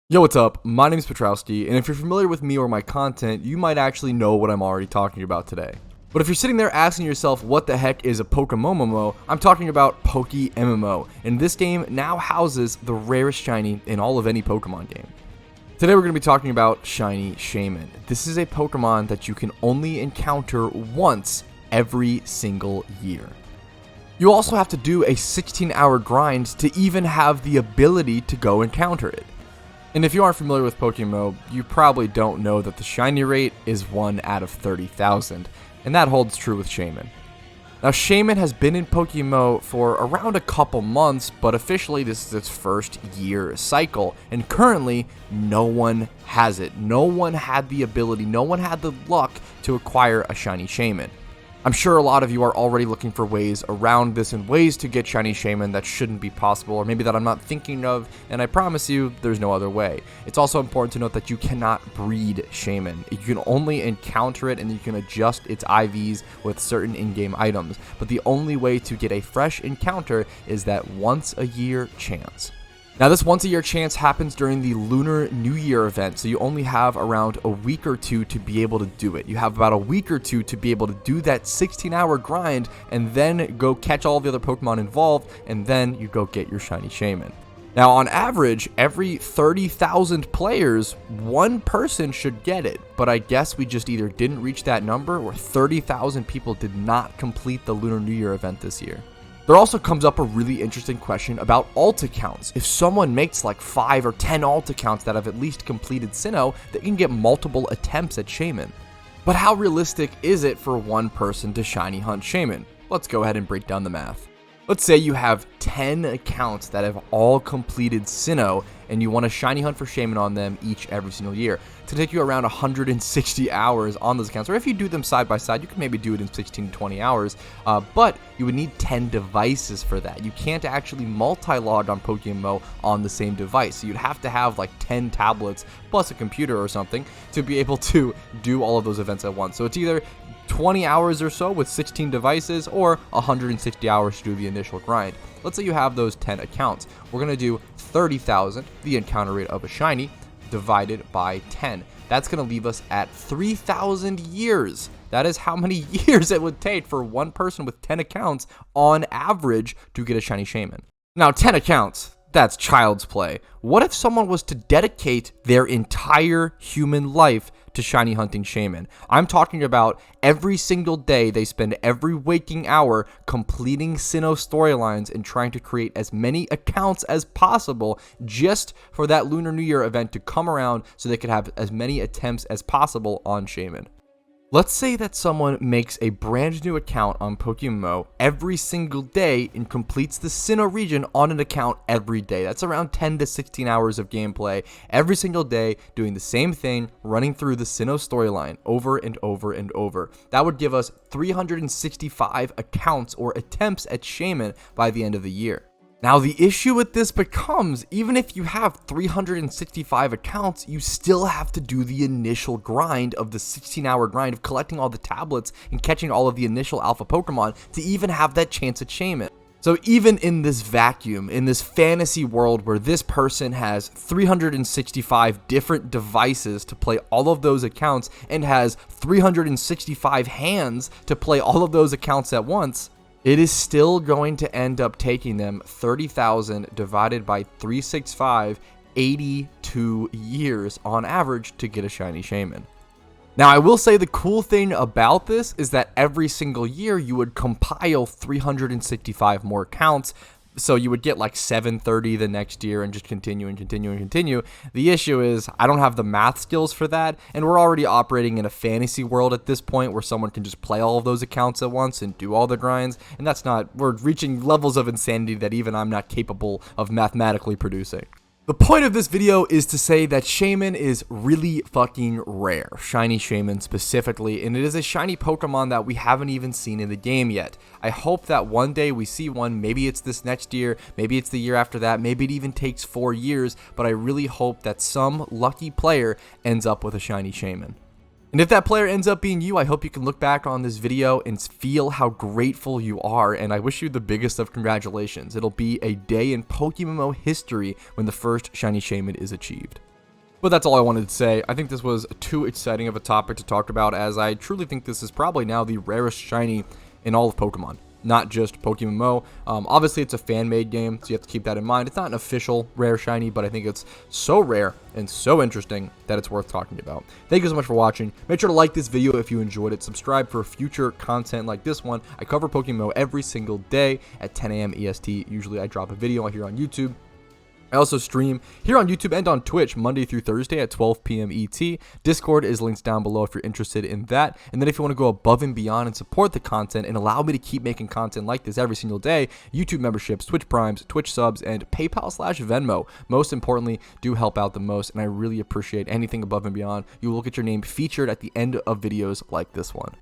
Yo, what's up? My name is Patrouski, and if you're familiar with me or my content, you might actually know what I'm already talking about today. But if you're sitting there asking yourself what the heck is a PokeMMO, I'm talking about PokeMMO, and this game now houses the rarest shiny in all of any Pokemon game. Today we're going to be talking about Shiny Shaman. This is a Pokemon that you can only encounter once every single year. You also have to do a 16-hour grind to even have the ability to go encounter it. And if you aren't familiar with PokeMMO, you probably don't know that the shiny rate is 1 out of 30,000, and that holds true with Shaman. Now, Shaman has been in PokeMMO for around a couple months, but officially this is its first year cycle, and currently no one has it. No one had the ability, no one had the luck to acquire a shiny Shaman. I'm sure a lot of you are already looking for ways around this and ways to get shiny Shaman that shouldn't be possible, or maybe that I'm not thinking of, and I promise you there's no other way. It's also important to note that you cannot breed Shaman. You can only encounter it and you can adjust its IVs with certain in-game items, but the only way to get a fresh encounter is that once a year chance. Now, this once a year chance happens during the Lunar New Year event, so you only have around a week or two to be able to do it. You have about a week or two to be able to do that 16-hour grind and then go catch all the other Pokemon involved, and then you go get your shiny Shaman. Now, on average, every 30,000 players, one person should get it, but I guess we just either didn't reach that number or 30,000 people did not complete the Lunar New Year event this year. There also comes up a really interesting question about alt accounts. If someone makes like 5 or 10 alt accounts that have at least completed Sinnoh, they can get multiple attempts at Shaman. But how realistic is it for one person to shiny hunt Shaman? Let's go ahead and break down the math. Let's say you have 10 accounts that have all completed Sinnoh, and you want to shiny hunt for Shaman on them every single year. It's going to take you around 160 hours on those accounts, or if you do them side by side, you can maybe do it in 16 to 20 hours, but you would need 10 devices for that. You can't actually multi-log on PokeMMO on the same device, so you'd have to have like 10 tablets plus a computer or something to be able to do all of those events at once. So it's either 20 hours or so with 16 devices, or 160 hours to do the initial grind. Let's say you have those 10 accounts. We're going to do 30,000, the encounter rate of a shiny, divided by 10. That's going to leave us at 3,000 years. That is how many years it would take for one person with 10 accounts on average to get a shiny Shaman. Now, 10 accounts, that's child's play. What if someone was to dedicate their entire human life to shiny hunting Shaman? I'm talking about every single day they spend every waking hour completing Sinnoh storylines and trying to create as many accounts as possible just for that Lunar New Year event to come around so they could have as many attempts as possible on Shaman. Let's say that someone makes a brand new account on PokeMMO every single day and completes the Sinnoh region on an account every day. That's around 10 to 16 hours of gameplay every single day, doing the same thing, running through the Sinnoh storyline over and over and over. That would give us 365 accounts or attempts at Shaman by the end of the year. Now, the issue with this becomes, even if you have 365 accounts, you still have to do the initial grind of the 16-hour grind of collecting all the tablets and catching all of the initial alpha Pokemon to even have that chance at Shaman. So even in this vacuum, in this fantasy world where this person has 365 different devices to play all of those accounts and has 365 hands to play all of those accounts at once, it is still going to end up taking them 30,000 divided by 365, 82 years on average to get a shiny Shaman. Now, I will say the cool thing about this is that every single year you would compile 365 more accounts. So you would get like 730 the next year and just continue and continue and continue. The issue is I don't have the math skills for that, and we're already operating in a fantasy world at this point where someone can just play all of those accounts at once and do all the grinds, and we're reaching levels of insanity that even I'm not capable of mathematically producing. The point of this video is to say that Shaman is really fucking rare, shiny Shaman specifically, and it is a shiny Pokemon that we haven't even seen in the game yet. I hope that one day we see one, maybe it's this next year, maybe it's the year after that, maybe it even takes 4 years, but I really hope that some lucky player ends up with a shiny Shaman. And if that player ends up being you, I hope you can look back on this video and feel how grateful you are, and I wish you the biggest of congratulations. It'll be a day in PokeMMO history when the first shiny Shaman is achieved. But that's all I wanted to say. I think this was too exciting of a topic to talk about, as I truly think this is probably now the rarest shiny in all of Pokemon, not just PokeMMO. Obviously, it's a fan-made game, so you have to keep that in mind. It's not an official rare shiny, but I think it's so rare and so interesting that it's worth talking about. Thank you so much for watching. Make sure to like this video if you enjoyed it. Subscribe for future content like this one. I cover PokeMMO every single day at 10 a.m. EST. Usually, I drop a video here on YouTube. I also stream here on YouTube and on Twitch Monday through Thursday at 12 p.m. ET. Discord is linked down below if you're interested in that. And then if you want to go above and beyond and support the content and allow me to keep making content like this every single day, YouTube memberships, Twitch Primes, Twitch subs, and PayPal/Venmo, most importantly, do help out the most. And I really appreciate anything above and beyond. You will get your name featured at the end of videos like this one.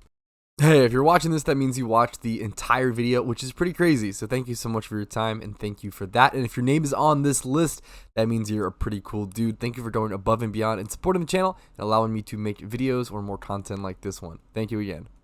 Hey, if you're watching this, that means you watched the entire video, which is pretty crazy. So thank you so much for your time, and thank you for that. And if your name is on this list, that means you're a pretty cool dude. Thank you for going above and beyond and supporting the channel and allowing me to make videos or more content like this one. Thank you again.